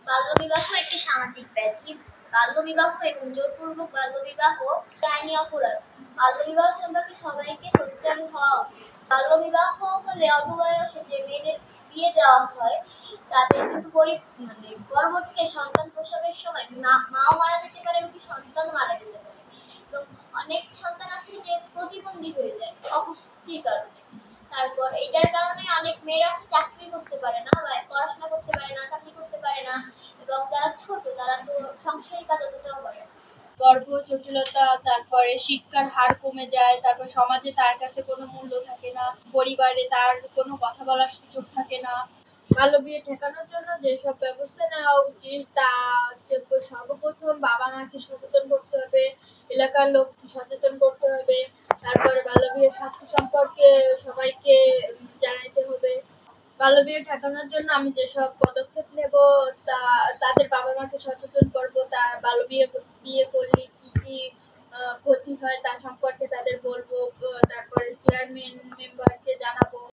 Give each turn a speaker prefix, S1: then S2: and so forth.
S1: বাল্যবিবাহ একটি সামাজিক ব্যাধি। বাল্যবিবাহ এবং জোরপূর্বক বাল্যবিবাহ আইনি অপরাধ। বাল্যবিবাহ সম্পর্কে সবাইকে সচেতন হওয়া উচিত। বাল্যবিবাহ হলে অল্প বয়সে যে মেয়েদের বিয়ে দেওয়া হয় তাদের কিন্তু পরবর্তীতে সন্তান প্রসবের সময় মাও মারা যেতে পারে, এমনকি সন্তান মারা যেতে পারে। এবং অনেক সন্তান আছে যে প্রতিবন্ধী হয়ে যায় অপুষ্টির কারণে। তারপর এটার কারণে অনেক মেয়েরা চাকরি করতে পারে না বা পড়াশোনা করতে পারে না, চাকরি করতে পারে না, এবং যারা ছোট তারা তো সংসারিক কাজ অতটাও পারে না।
S2: গর্ভ জটিলতা, তারপরে শিক্ষার হার কমে যায়, তারপর সমাজে তার কাছে কোনো মূল্য থাকে না, পরিবারে তার কোনো কথা বলার সুযোগ থাকে না। বাল্যবিয়ে ঠেকানোর জন্য যেসব ব্যবস্থা নেওয়া উচিত তা হচ্ছে সর্বপ্রথম বাবা মাকে সচেতন করতে হবে, এলাকার লোক সচেতন করতে হবে, তারপরে বাল্যবিয়ের স্বাস্থ্য সম্পর্কে সবাইকে জানাইতে হবে। বাল্যবিয়ে ঠেকানোর জন্য আমি যেসব পদক্ষেপ নেব তাদের বাবা মাকে সচেতন করব, তা বিয়ে করলে কি কি ক্ষতি হয় তা সম্পর্কে তাদের বলবো। তারপরে চেয়ারম্যান মেম্বার